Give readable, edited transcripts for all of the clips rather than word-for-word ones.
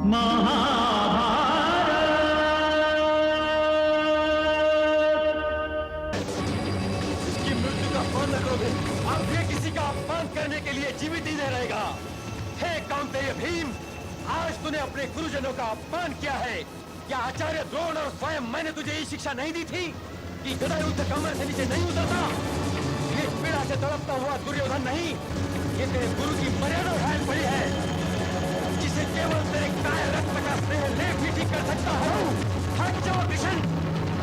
इसकी मृत्यु का अपमान न करोगे। अब ये किसी का अपमान करने के लिए जीवित ही नहीं रहेगा। हे कौंतेय भीम, आज तूने अपने गुरुजनों का अपमान किया है। क्या आचार्य द्रोण और स्वयं मैंने तुझे ये शिक्षा नहीं दी थी कि गदा युद्ध कमर से नीचे नहीं उतरता? ये पीड़ा से तड़पता हुआ दुर्योधन नहीं, ये तेरे गुरु की मर्यादा घायल पड़ी है, जिसे केवल तेरे कायर रक्त का स्नेह लेख ही ठीक कर सकता है। हट जाओ कृष्ण,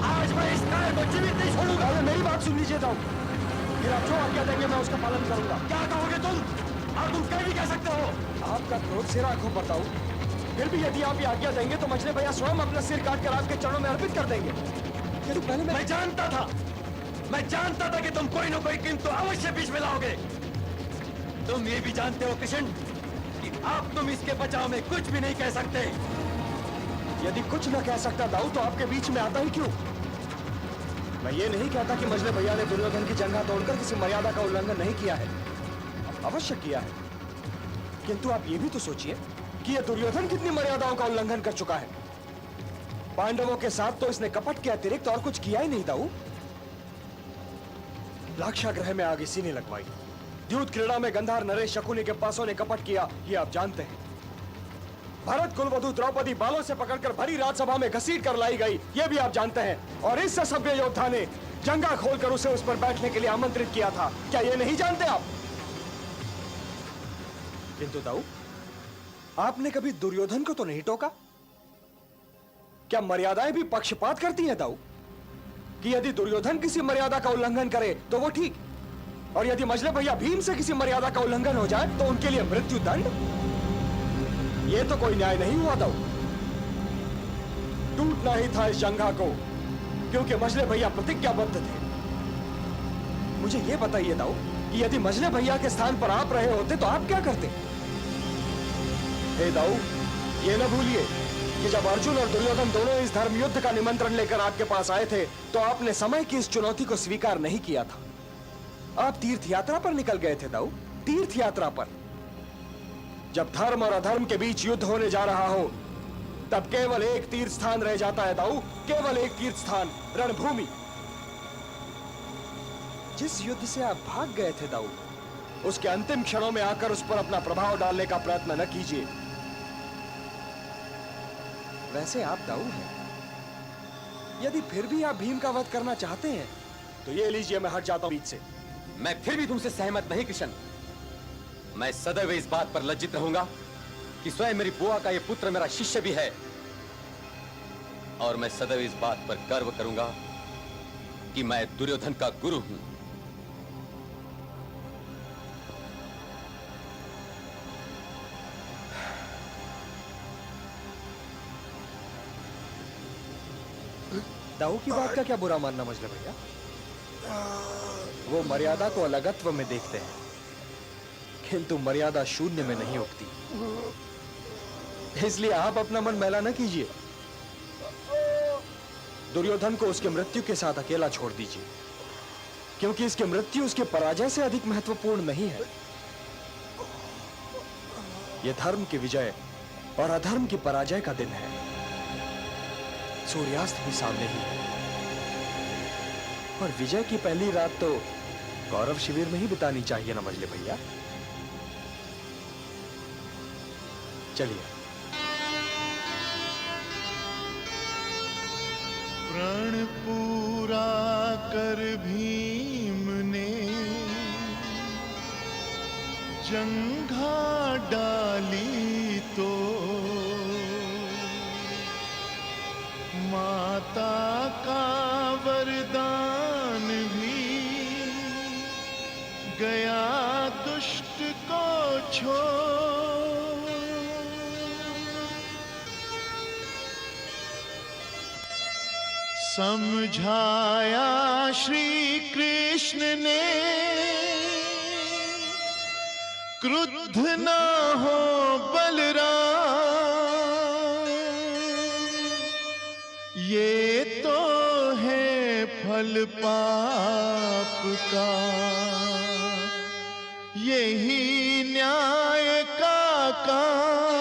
आज मैं इस कायर को जीवित नहीं छोड़ूंगा। मेरी बात सुन लीजिए दाऊ, फिर आप जो आज्ञा देंगे मैं उसका पालन करूंगा। क्या कहोगे तुम? और तुम कह भी कह सकते हो। आपका क्रोध सिर आंखों पर दाऊ, फिर भी यदि आप ये आज्ञा देंगे तो मछली भैया स्वयं अपना सिर काट कर आपके चरणों में अर्पित कर देंगे। तो पहले मैं जानता था कि तुम कोई न कोई किंतु अवश्य बीच में लाओगे। तुम ये भी जानते हो कृष्ण कि अब तुम इसके बचाव में कुछ भी नहीं कह सकते। यदि कुछ न कह सकता दाऊ तो आपके बीच में आता ही क्यों? मैं ये नहीं कहता कि मजले भैया ने दुर्योधन की जंघा तोड़कर किसी मर्यादा का उल्लंघन नहीं किया है, अवश्य किया है। किंतु आप ये भी तो सोचिए कि यह दुर्योधन कितनी मर्यादाओं का उल्लंघन कर चुका है। पांडवों के साथ तो इसने कपट के अतिरिक्त और कुछ किया ही नहीं दाऊ। लाक्षागृह में आग इसी ने लगवाई, द्यूत क्रीड़ा में गंधार नरेश शकुनी के पासों ने कपट किया, ये आप जानते हैं। भरत कुलवधु द्रौपदी बालों से पकड़कर भरी राजसभा में घसीट कर लाई गई, ये भी आप जानते हैं। और इस सभ्य योद्धा ने जंगा खोलकर उसे उस पर बैठने के लिए आमंत्रित किया था, क्या ये नहीं जानते आप? किंतु दाऊ, आपने कभी दुर्योधन को तो नहीं टोका? क्या मर्यादाएं भी पक्षपात करती हैं दाऊ? कि यदि दुर्योधन किसी मर्यादा का उल्लंघन करे तो वो ठीक, और यदि मजले भैया भीम से किसी मर्यादा का उल्लंघन हो जाए तो उनके लिए मृत्यु दंड? ये तो कोई न्याय नहीं हुआ दाऊ। टूटना ही था इस जंघा को, क्योंकि मजले भैया प्रतिज्ञाबद्ध थे। मुझे ये बताइए दाऊ कि यदि मजले भैया के स्थान पर आप रहे होते तो आप क्या करते? हे दाऊ, ये न भूलिए कि जब अर्जुन और दुर्योधन दोनों इस धर्म युद्ध का निमंत्रण लेकर आपके पास आए थे तो आपने समय की इस चुनौती को स्वीकार नहीं किया था। आप तीर्थ यात्रा पर निकल गए थे दाऊ, तीर्थ यात्रा पर। जब धर्म और अधर्म के बीच युद्ध होने जा रहा हो तब केवल एक तीर्थ स्थान रह जाता है दाऊ, केवल एक तीर्थ स्थान, रणभूमि। जिस युद्ध से आप भाग गए थे दाऊ, उसके अंतिम क्षणों में आकर उस पर अपना प्रभाव डालने का प्रयत्न न कीजिए। वैसे आप दाऊ हैं, यदि फिर भी आप भीम का वध करना चाहते हैं तो ये लीजिए, मैं हट जाता हूं बीच से। मैं फिर भी तुमसे सहमत नहीं कृष्ण। मैं सदैव इस बात पर लज्जित रहूंगा कि स्वयं मेरी बुआ का यह पुत्र मेरा शिष्य भी है, और मैं सदैव इस बात पर गर्व करूंगा कि मैं दुर्योधन का गुरु हूं। दाऊ की बात का क्या बुरा मानना मजले भैया? वो मर्यादा को अलगत्व में देखते हैं, किंतु मर्यादा शून्य में नहीं उगती। इसलिए आप अपना मन मैला न कीजिए। दुर्योधन को उसके मृत्यु के साथ अकेला छोड़ दीजिए, क्योंकि इसकी मृत्यु उसके पराजय से अधिक महत्वपूर्ण नहीं है। यह धर्म की विजय और अधर्म की पराजय का दिन है। सूर्यास्त भी सामने ही है, और विजय की पहली रात तो कौरव शिविर में ही बितानी चाहिए ना मजले भैया। चलिए। प्रण पूरा कर भीम ने जंघा डाली तो माता का वरदान भी गया दुष्ट को छोड़। समझाया श्री कृष्ण ने क्रुद्ध ना हो बलराम, ये तो है फल पाप का, यही न्याय का काम।